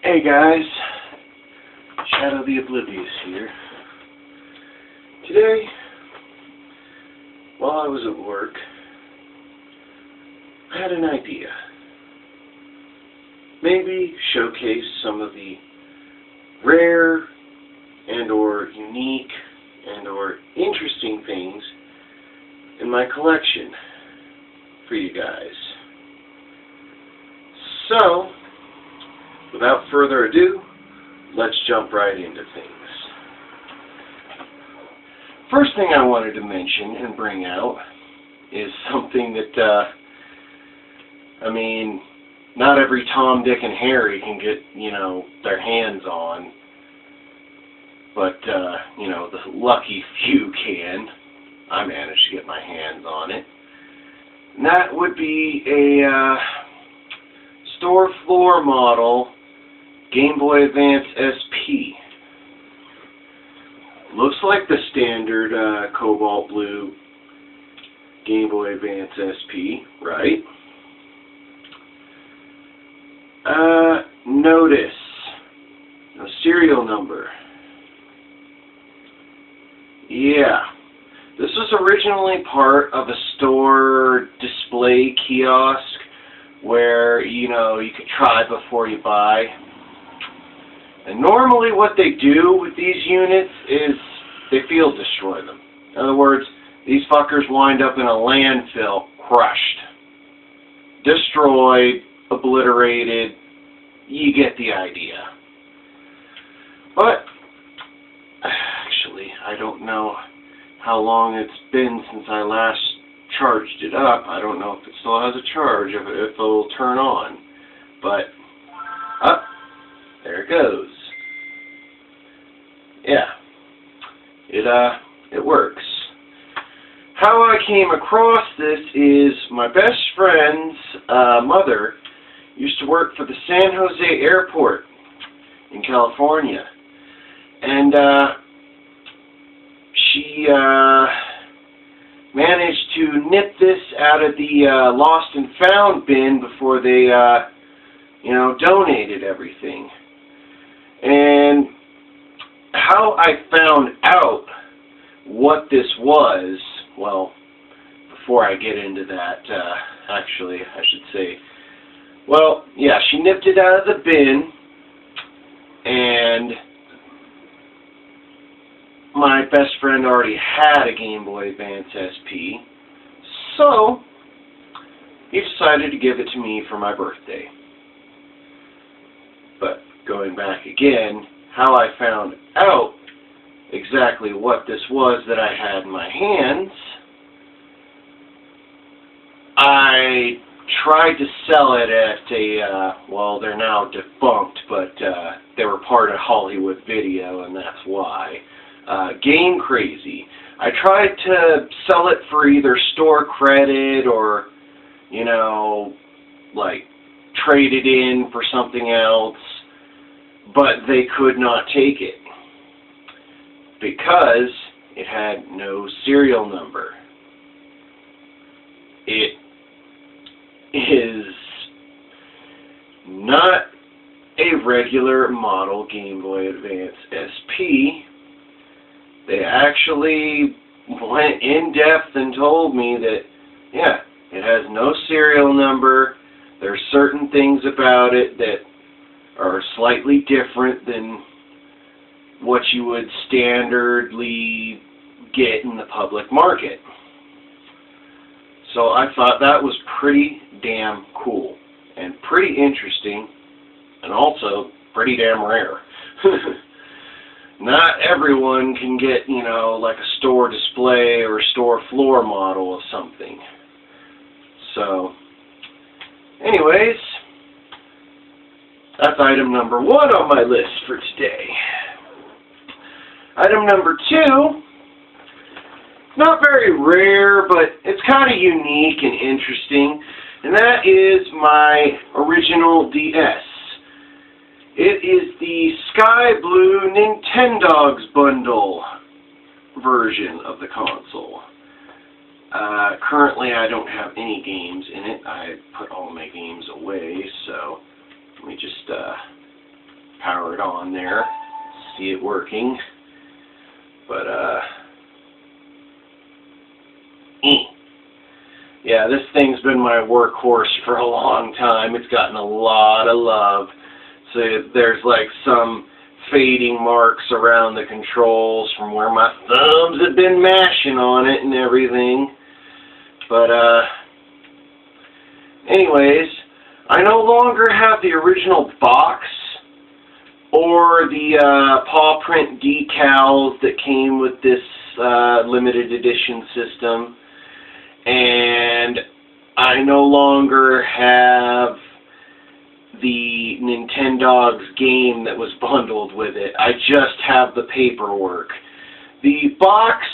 Hey guys, Shadow the Oblivious here. Today, while I was at work, I had an idea. Maybe showcase some of the rare and or unique and or interesting things in my collection for you guys. So, without further ado, let's jump right into things. First thing I wanted to mention and bring out is something that, not every Tom, Dick, and Harry can get, their hands on. But, the lucky few can. I managed to get my hands on it. And that would be a store floor model Game Boy Advance SP. Looks like the standard cobalt blue Game Boy Advance SP, right? Notice a serial number. Yeah, this was originally part of a store display kiosk where, you could try before you buy. And normally what they do with these units is they field destroy them. In other words, these fuckers wind up in a landfill, crushed, destroyed, obliterated. You get the idea. But, actually, I don't know how long it's been since I last charged it up. I don't know if it still has a charge, if it'll turn on. But, there it goes. Yeah, it works. How I came across this is my best friend's mother used to work for the San Jose Airport in California. And she managed to nip this out of the lost and found bin before they, donated everything. And how I found out what this was, well, before I get into that, actually, I should say, well, yeah, she nipped it out of the bin, and my best friend already had a Game Boy Advance SP, so he decided to give it to me for my birthday. But going back again, how I found out exactly what this was that I had in my hands, I tried to sell it at a, they're now defunct, but they were part of Hollywood Video, and that's why. Game Crazy. I tried to sell it for either store credit or, trade it in for something else, but they could not take it because it had no serial number. It is not a regular model Game Boy Advance SP. They actually went in depth and told me that, yeah, it has no serial number. There's certain things about it that are slightly different than what you would standardly get in the public market. So I thought that was pretty damn cool and pretty interesting and also pretty damn rare. Not everyone can get, like a store display or store floor model of something. So, anyways, that's item number 1 on my list for today. Item number 2, not very rare, but it's kind of unique and interesting, and that is my original DS. It is the Sky Blue Nintendogs bundle version of the console. Currently I don't have any games in it. I put all my games away, so let me just powered on there. See it working. But, yeah, this thing's been my workhorse for a long time. It's gotten a lot of love. So there's like some fading marks around the controls from where my thumbs have been mashing on it and everything. But, anyways, I no longer have the original box or the paw print decals that came with this limited edition system. And I no longer have the Nintendogs game that was bundled with it. I just have the paperwork. The box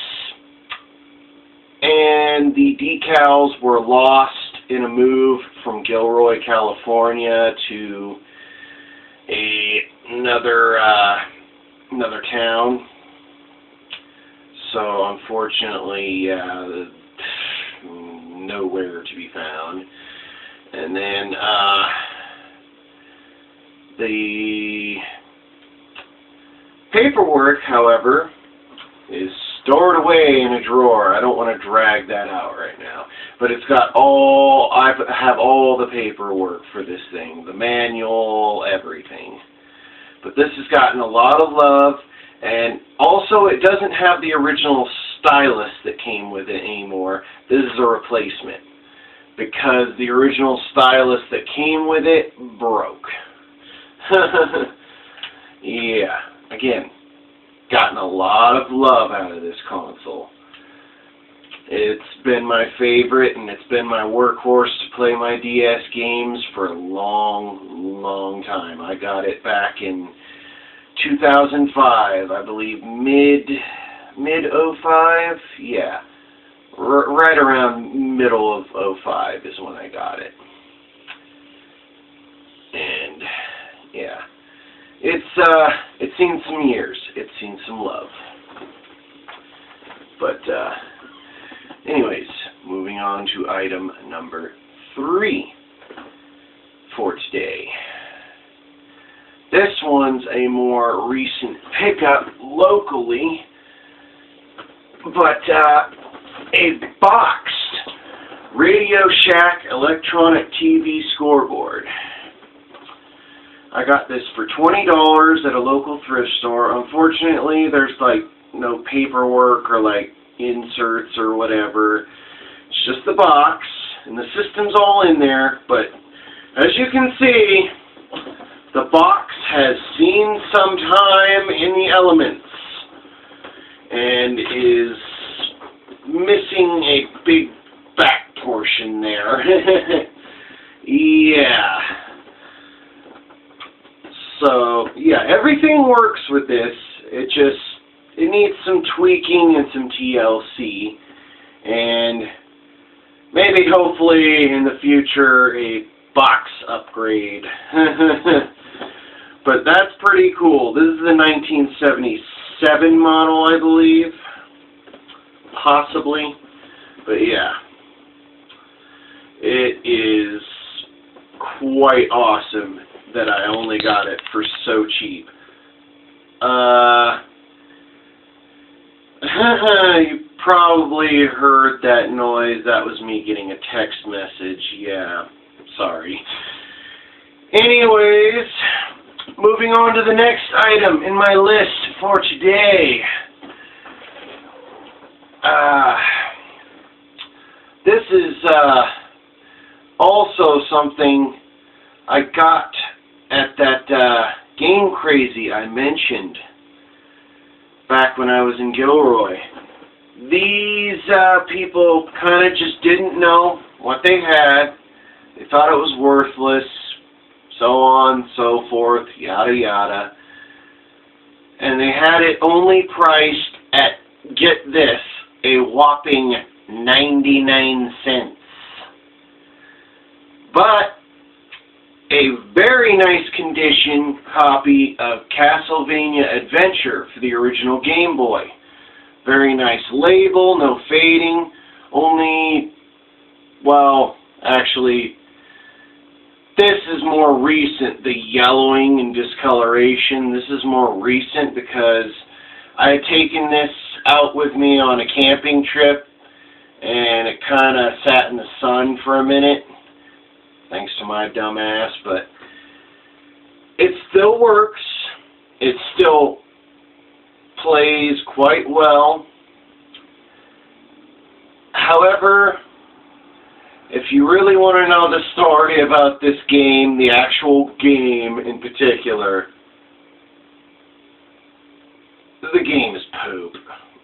and the decals were lost in a move from Gilroy, California to another town. So unfortunately, nowhere to be found. And then the paperwork, however, is stored away in a drawer. I don't want to drag that out right now. But it's got I have all the paperwork for this thing, the manual, everything. But this has gotten a lot of love, and also it doesn't have the original stylus that came with it anymore. This is a replacement, because the original stylus that came with it broke. Yeah, again, gotten a lot of love out of this console. It's been my favorite, and it's been my workhorse to play my DS games for a long, long time. I got it back in 2005, I believe, mid-05? Yeah, right around middle of 05 is when I got it. And, yeah, it's seen some years. It's seen some love. But, anyways, moving on to item number 3 for today. This one's a more recent pickup locally, but a boxed Radio Shack electronic TV scoreboard. I got this for $20 at a local thrift store. Unfortunately, there's like no paperwork or like inserts or whatever. It's just the box, and the system's all in there, but as you can see, the box has seen some time in the elements and is missing a big back portion there. Yeah. So, yeah, everything works with this. It needs some tweaking and some TLC, and maybe, hopefully, in the future, a box upgrade. But that's pretty cool. This is the 1977 model, I believe. Possibly. But yeah. It is quite awesome that I only got it for so cheap. You probably heard that noise. That was me getting a text message. Yeah, sorry. Anyways, moving on to the next item in my list for today. This is also something I got at that Game Crazy I mentioned back when I was in Gilroy. These people kind of just didn't know what they had. They thought it was worthless, so on, so forth, yada yada. And they had it only priced at, get this, a whopping 99 cents. But a very nice condition copy of Castlevania Adventure for the original Game Boy. Very nice label, no fading, only, well, actually, this is more recent, the yellowing and discoloration. This is more recent because I had taken this out with me on a camping trip, and it kind of sat in the sun for a minute, thanks to my dumb ass, but it still works. It still plays quite well. However, if you really want to know the story about this game, the actual game in particular, the game is poop.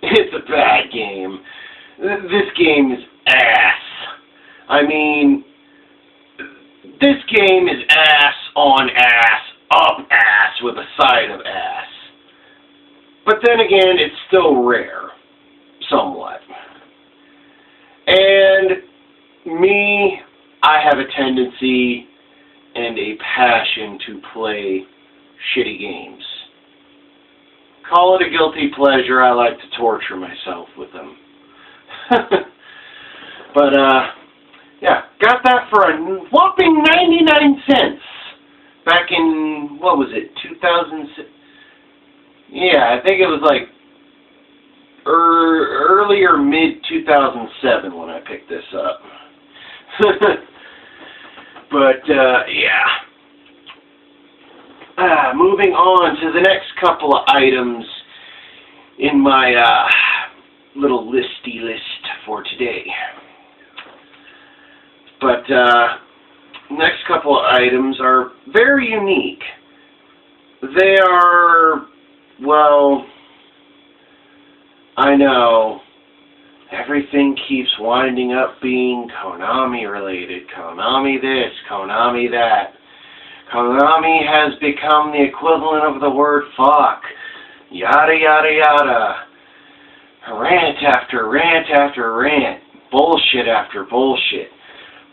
It's a bad game. This game is ass. I mean, this game is ass on ass, up ass with a side of ass. But then again, it's still rare, somewhat. And me, I have a tendency and a passion to play shitty games. Call it a guilty pleasure. I like to torture myself with them. But, yeah, got that for a whopping 99 cents. Back in, what was it, 2006? Yeah, I think it was like early or mid-2007 when I picked this up. But, yeah. Moving on to the next couple of items in my little listy list for today. But, next couple of items are very unique. They are, well, I know, everything keeps winding up being Konami related. Konami this, Konami that. Konami has become the equivalent of the word fuck. Yada yada yada. Rant after rant after rant. Bullshit after bullshit.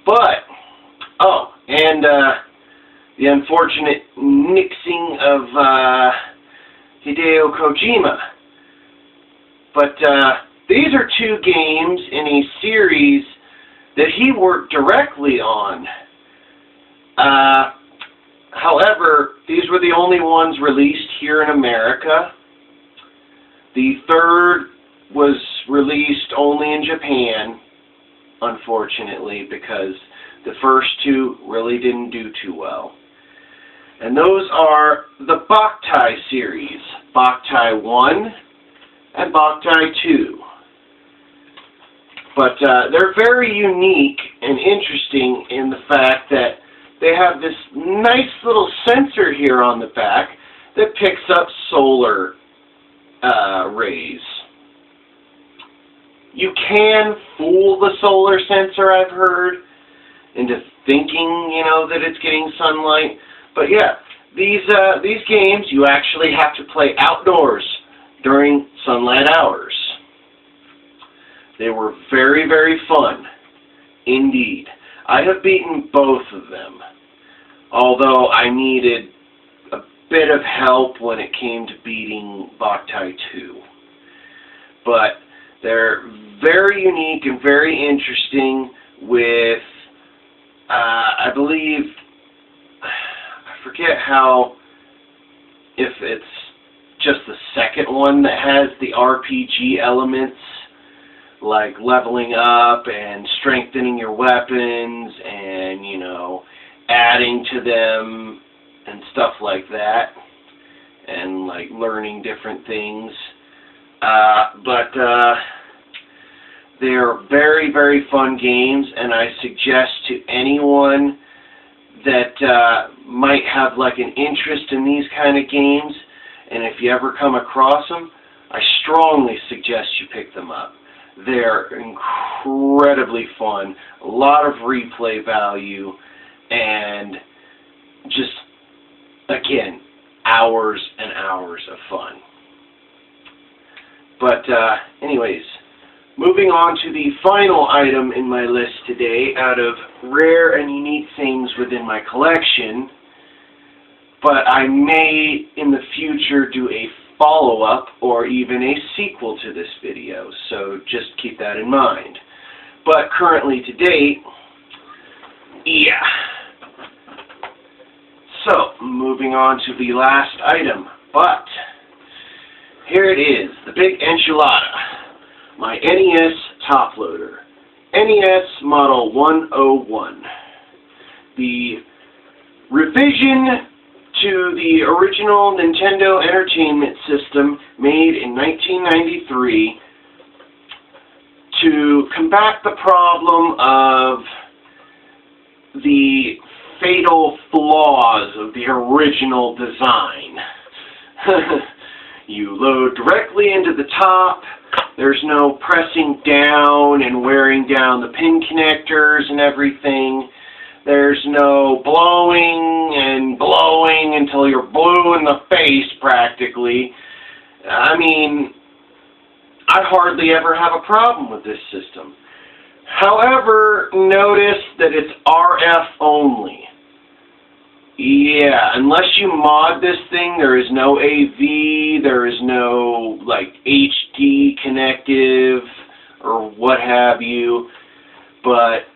But, oh, and the unfortunate nixing of Hideo Kojima. But these are two games in a series that he worked directly on. However, these were the only ones released here in America. The third was released only in Japan, unfortunately, because the first two really didn't do too well. And those are the Boktai series, Boktai 1 and Boktai 2. But they're very unique and interesting in the fact that they have this nice little sensor here on the back that picks up solar rays. You can fool the solar sensor, I've heard, into thinking, you know, that it's getting sunlight. But yeah, these games you actually have to play outdoors during sunlight hours. They were very, very fun, indeed. I have beaten both of them, although I needed a bit of help when it came to beating Boktai 2. But they're very unique and very interesting with, I believe, I forget how, if it's just the second one that has the RPG elements, like leveling up and strengthening your weapons and, you know, adding to them and stuff like that, and like learning different things. But they're very, very fun games, and I suggest to anyone that might have like an interest in these kind of games, and if you ever come across them, I strongly suggest you pick them up. They're incredibly fun, a lot of replay value, and just, again, hours and hours of fun. But anyways, moving on to the final item in my list today out of rare and unique things within my collection, but I may in the future do a follow-up or even a sequel to this video, so just keep that in mind. But currently to date, yeah, So, moving on to the last item, but here it is, the big enchilada, my NES top loader, NES Model 101. The revision to the original Nintendo Entertainment System made in 1993 to combat the problem of the fatal flaws of the original design. You load directly into the top. There's no pressing down and wearing down the pin connectors and everything. There's no blowing and blowing until you're blue in the face, practically. I mean, I hardly ever have a problem with this system. However, notice that it's RF only. Yeah, unless you mod this thing, there is no AV, there is no, like, HD connective, or what have you, but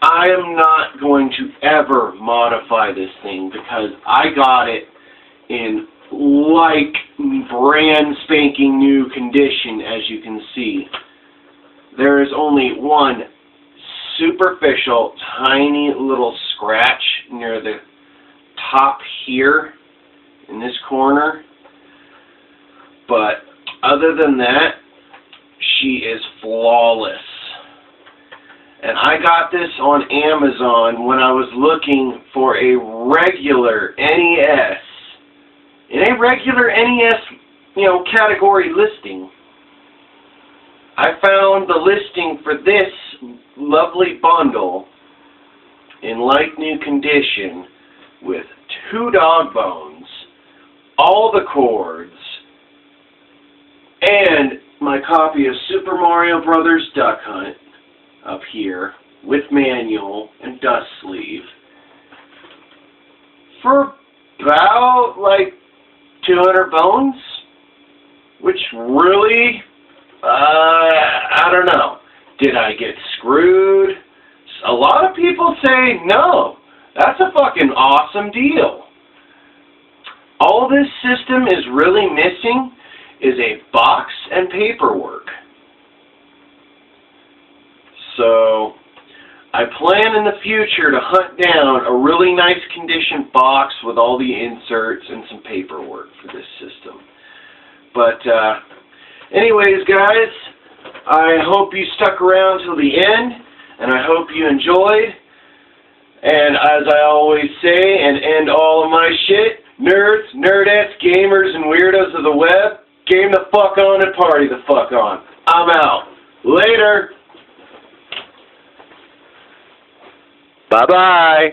I am not going to ever modify this thing, because I got it in, like, brand spanking new condition, as you can see. There is only one superficial, tiny little scratch near the top here in this corner, but other than that, she is flawless. And I got this on Amazon when I was looking for a regular NES. In a regular NES, category listing, I found the listing for this lovely bundle in like new condition with 2 dog bones, all the cords, and my copy of Super Mario Brothers Duck Hunt up here with manual and dust sleeve for about like 200 bones, which really, I don't know. Did I get screwed? A lot of people say no. That's a fucking awesome deal. All this system is really missing is a box and paperwork. So, I plan in the future to hunt down a really nice condition box with all the inserts and some paperwork for this system. But, anyways, guys, I hope you stuck around till the end, and I hope you enjoyed. And as I always say and end all of my shit, nerds, nerdettes, gamers, and weirdos of the web, game the fuck on and party the fuck on. I'm out. Later. Bye-bye.